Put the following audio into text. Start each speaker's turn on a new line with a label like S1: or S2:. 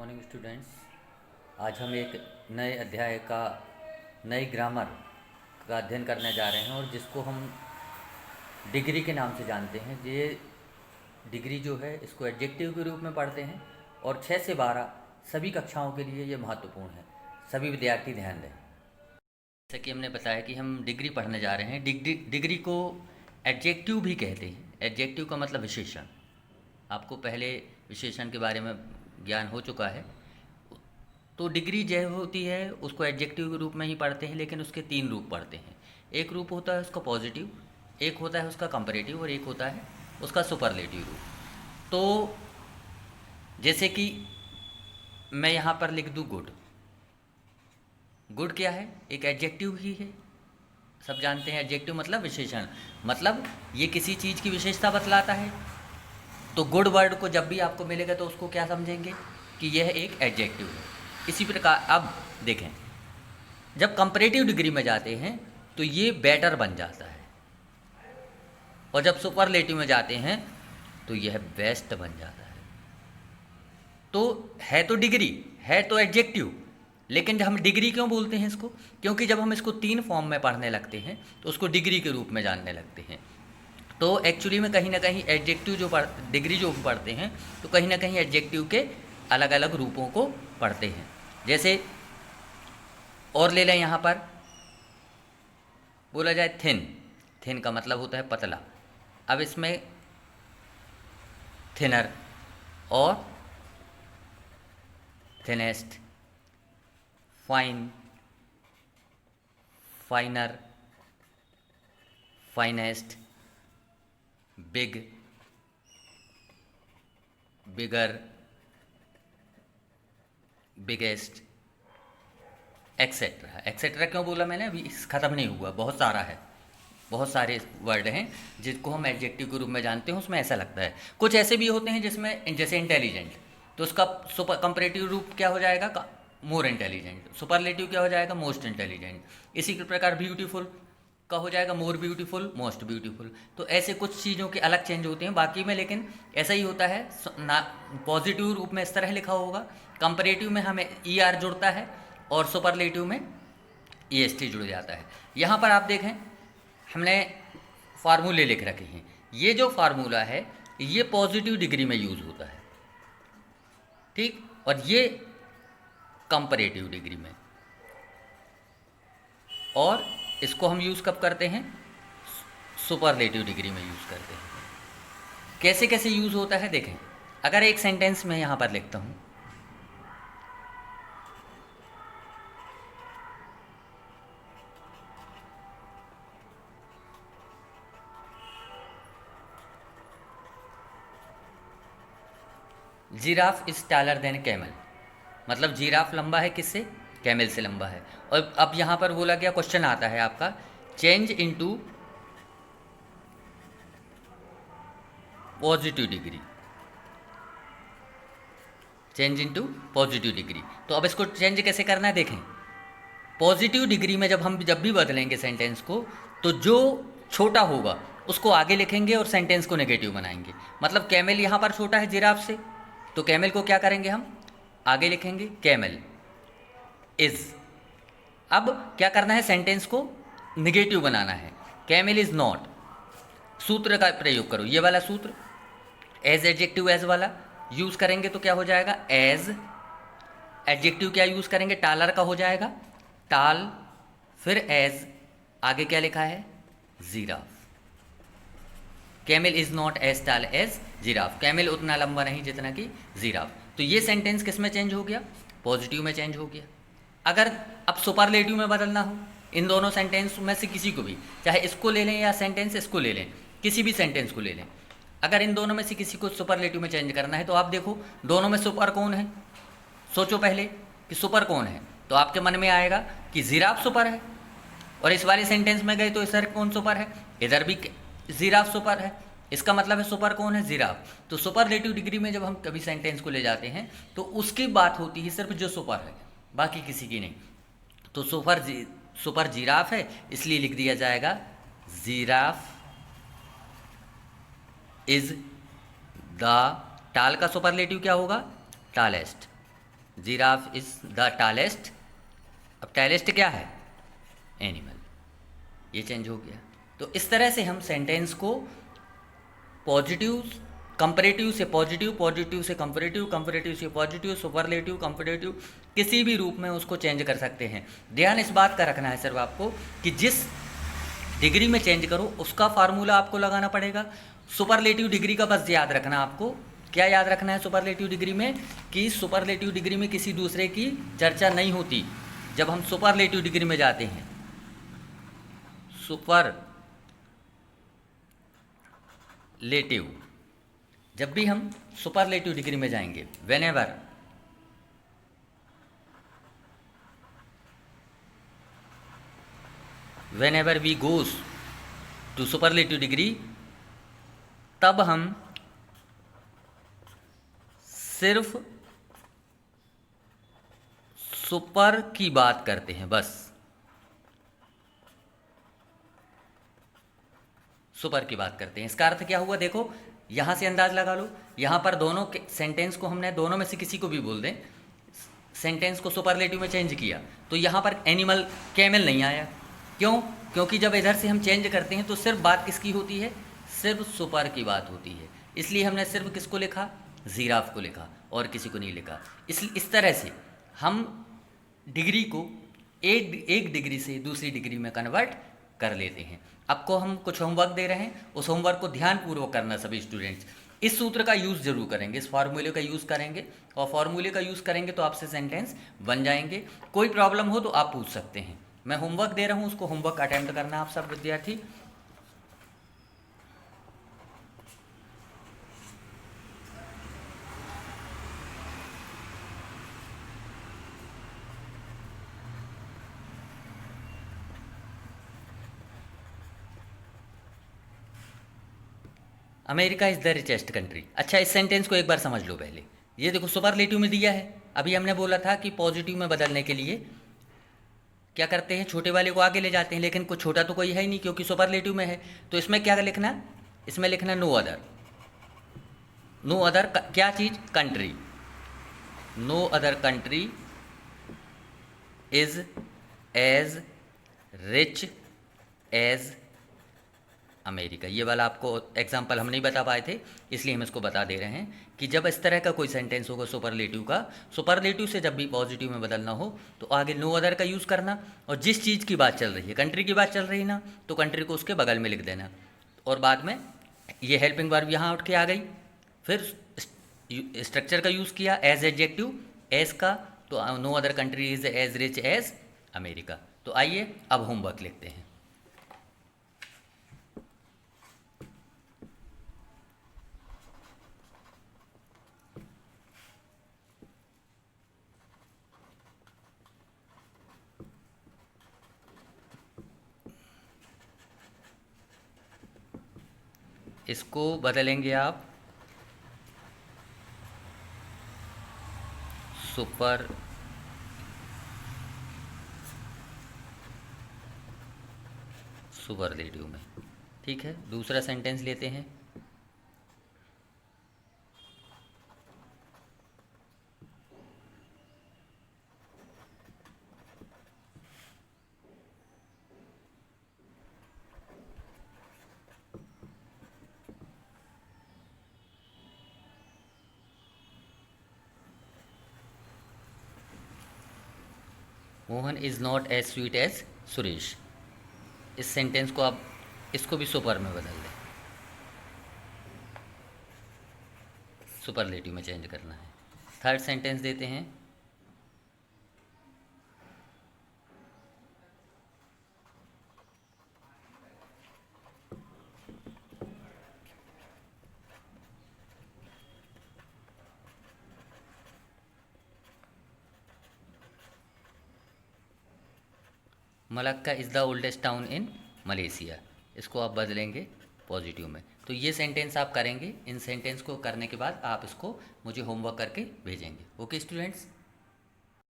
S1: Morning students. आज हम एक नए अध्याय का नई ग्रामर का अध्ययन करने जा रहे हैं और जिसको हम डिग्री के नाम से जानते हैं। ये डिग्री जो है इसको एडजेक्टिव के रूप में पढ़ते हैं और 6 से 12 सभी कक्षाओं के लिए ये महत्वपूर्ण है। सभी विद्यार्थी ध्यान दें। जैसा कि हमने बताया कि हम डिग्री पढ़ने जा रहे हैं। डिग्री को एडजेक्टिव भी कहते हैं। एडजेक्टिव का मतलब विशेषण। आपको पहले विशेषण के बारे में ज्ञान हो चुका है। तो डिग्री जो होती है उसको एडजेक्टिव के रूप में ही पढ़ते हैं, लेकिन उसके 3 रूप पढ़ते हैं। एक रूप होता है उसका पॉजिटिव, एक होता है उसका कंपैरेटिव और एक होता है उसका सुपरलेटिव रूप। तो जैसे कि मैं यहाँ पर लिख दूँ गुड। गुड क्या है? एक एडजेक्टिव ही है। सब जानते हैं एडजेक्टिव मतलब विशेषण, मतलब ये किसी चीज़ की विशेषता बतलाता है। तो गुड वर्ड को जब भी आपको मिलेगा तो उसको क्या समझेंगे कि यह एक एडजेक्टिव है। इसी प्रकार अब देखें, जब कंपैरेटिव डिग्री में जाते हैं तो ये बेटर बन जाता है, और जब सुपरलेटिव में जाते हैं तो यह बेस्ट बन जाता है। तो है तो डिग्री, है तो एडजेक्टिव, लेकिन जब हम डिग्री क्यों बोलते हैं इसको? क्योंकि जब हम इसको 3 फॉर्म में पढ़ने लगते हैं तो उसको डिग्री के रूप में जानने लगते हैं। तो एक्चुअली में कहीं ना कहीं एडजेक्टिव डिग्री जो पढ़ते हैं तो कहीं ना कहीं एडजेक्टिव के अलग अलग रूपों को पढ़ते हैं। जैसे और ले लें, यहाँ पर बोला जाए थिन। थिन का मतलब होता है पतला। अब इसमें थिनर और thinnest, fine, finer, finest, big, bigger, biggest, etcetera. Etcetera क्यों बोला मैंने? अभी ख़त्म नहीं हुआ, बहुत सारा है, बहुत सारे वर्ड हैं जिसको हम एडजेक्टिव के रूप में जानते हैं। उसमें ऐसा लगता है कुछ ऐसे भी होते हैं जिसमें, जैसे इंटेलिजेंट, तो उसका सुपर कंपैरेटिव रूप क्या हो जाएगा? More intelligent. सुपरलेटिव क्या हो जाएगा? Most intelligent. इसी के प्रकार ब्यूटीफुल का हो जाएगा मोर ब्यूटीफुल, मोस्ट ब्यूटीफुल। तो ऐसे कुछ चीज़ों के अलग चेंज होते हैं बाकी में, लेकिन ऐसा ही होता है ना। पॉजिटिव रूप में इस तरह लिखा होगा, कंपैरेटिव में हमें ई आर जुड़ता है और सुपरलेटिव में ई एस टी जुड़ जाता है। यहाँ पर आप देखें हमने फार्मूले लिख रखे हैं। ये जो फार्मूला है ये पॉजिटिव डिग्री में यूज़ होता है, ठीक, और ये कंपैरेटिव डिग्री में। और इसको हम यूज़ कब करते हैं? सुपरलेटिव डिग्री में यूज़ करते हैं। कैसे कैसे यूज़ होता है देखें। अगर एक सेंटेंस में यहाँ पर लिखता हूँ, giraffe is taller than camel, मतलब जिराफ लंबा है किससे? कैमल से लंबा है। और अब यहाँ पर बोला गया, क्वेश्चन आता है आपका, change into positive degree. Change into positive degree. तो अब इसको चेंज कैसे करना है देखें। पॉजिटिव डिग्री में जब भी बदलेंगे सेंटेंस को, तो जो छोटा होगा उसको आगे लिखेंगे और सेंटेंस को नेगेटिव बनाएंगे। मतलब कैमल यहाँ पर छोटा है जिराफ से, तो कैमल को क्या करेंगे हम? आगे लिखेंगे कैमल इज। अब क्या करना है? सेंटेंस को निगेटिव बनाना है। Camel is not. सूत्र का प्रयोग करो, ये वाला सूत्र, एज एडजेक्टिव एज वाला यूज करेंगे तो क्या हो जाएगा? एज। एडजेक्टिव क्या यूज करेंगे? टालर का हो जाएगा टाल, फिर एज, आगे क्या लिखा है? Giraffe. Camel is not as tall as giraffe. Camel उतना लंबा नहीं जितना कि जिराफ। तो ये सेंटेंस किस में चेंज हो गया? पॉजिटिव में चेंज हो गया। अगर अब सुपरलेटिव में बदलना हो, इन दोनों सेंटेंस में से किसी को भी, चाहे इसको ले लें या सेंटेंस इसको ले लें, किसी भी सेंटेंस को ले लें, अगर इन दोनों में से किसी को सुपरलेटिव में चेंज करना है तो आप देखो दोनों में सुपर कौन है? सोचो पहले कि सुपर कौन है, तो आपके मन में आएगा कि जिराफ सुपर है। और इस वाले सेंटेंस में गए तो इधर कौन सुपर है? इधर भी जिराफ सुपर है। इसका मतलब है सुपर कौन है? जिराफ। तो सुपरलेटिव डिग्री में जब हम कभी सेंटेंस को ले जाते हैं तो उसकी बात होती है सिर्फ जो सुपर है, बाकी किसी की नहीं। तो सुपर जिराफ है, इसलिए लिख दिया जाएगा जिराफ इज द। टाल का सुपरलेटिव क्या होगा? Tallest. Giraffe is the tallest. अब टालेस्ट क्या है? एनिमल। ये चेंज हो गया। तो इस तरह से हम सेंटेंस को पॉजिटिव, कंपैरेटिव से पॉजिटिव, पॉजिटिव से कंपैरेटिव, कंपैरेटिव से पॉजिटिव, सुपरलेटिव, कंपैरेटिव, किसी भी रूप में उसको चेंज कर सकते हैं। ध्यान इस बात का रखना है सिर्फ आपको कि जिस डिग्री में चेंज करो उसका फार्मूला आपको लगाना पड़ेगा। सुपरलेटिव डिग्री का बस याद रखना आपको। क्या याद रखना है सुपरलेटिव डिग्री में? कि सुपरलेटिव डिग्री में किसी दूसरे की चर्चा नहीं होती। जब हम सुपरलेटिव डिग्री में जाते हैं, सुपरलेटिव, जब भी हम सुपरलेटिव डिग्री में जाएंगे, whenever we goes to superlative degree, तब हम सिर्फ सुपर की बात करते हैं, बस सुपर की बात करते हैं। इसका अर्थ क्या हुआ? देखो यहां से अंदाज लगा लो। यहां पर दोनों के सेंटेंस को हमने दोनों में से किसी को भी बोल दें, सेंटेंस को सुपरलेटिव में चेंज किया तो यहां पर एनिमल, कैमल नहीं आया। क्यों? क्योंकि जब इधर से हम चेंज करते हैं तो सिर्फ बात किसकी होती है? सिर्फ सुपर की बात होती है। इसलिए हमने सिर्फ किसको लिखा? जिराफ को लिखा और किसी को नहीं लिखा। इस तरह से हम डिग्री को एक डिग्री से दूसरी डिग्री में कन्वर्ट कर लेते हैं। आपको हम कुछ होमवर्क दे रहे हैं, उस होमवर्क को ध्यानपूर्वक करना सभी स्टूडेंट्स। इस सूत्र का यूज़ जरूर करेंगे, इस फार्मूले का यूज़ करेंगे, और फार्मूले का यूज़ करेंगे तो आपसे सेंटेंस बन जाएंगे। कोई प्रॉब्लम हो तो आप पूछ सकते हैं। मैं होमवर्क दे रहा हूँ, उसको होमवर्क अटेम्प्ट करना आप सब विद्यार्थी। America is the richest country. अच्छा, इस सेंटेंस को एक बार समझ लो पहले। ये देखो सुपरलेटिव में दिया है। अभी हमने बोला था कि पॉजिटिव में बदलने के लिए क्या करते हैं? छोटे वाले को आगे ले जाते हैं, लेकिन कुछ छोटा तो कोई है ही नहीं क्योंकि सुपरलेटिव में है। तो इसमें क्या लिखना? इसमें लिखना नो अदर। नो अदर क्या चीज़? Country. No other country is as rich as America. ये वाला आपको एग्जाम्पल हम नहीं बता पाए थे, इसलिए हम इसको बता दे रहे हैं कि जब इस तरह का कोई सेंटेंस होगा सुपरलेटिव का, सुपरलेटिव से जब भी पॉजिटिव में बदलना हो तो आगे नो अदर का यूज़ करना, और जिस चीज़ की बात चल रही है, कंट्री की बात चल रही है ना, तो कंट्री को उसके बगल में लिख देना। और बाद में ये हेल्पिंग वर्ब यहाँ उठ के आ गई। फिर स्ट्रक्चर का यूज़ किया एज एडजेक्टिव, एज का, तो no other country is as rich as America. तो आइए अब होमवर्क लिखते हैं। इसको बदलेंगे आप सुपरलेटिव में। ठीक है, दूसरा सेंटेंस लेते हैं। Mohan is not as sweet as Suresh. इस सेंटेंस को आप इसको भी सुपर में बदल दें, सुपरलेटिव में चेंज करना है। थर्ड सेंटेंस देते हैं। Malacca is the oldest town in Malaysia. इसको आप बदलेंगे पॉजिटिव में। तो ये सेंटेंस आप करेंगे। इन सेंटेंस को करने के बाद आप इसको मुझे होमवर्क करके भेजेंगे। Okay students.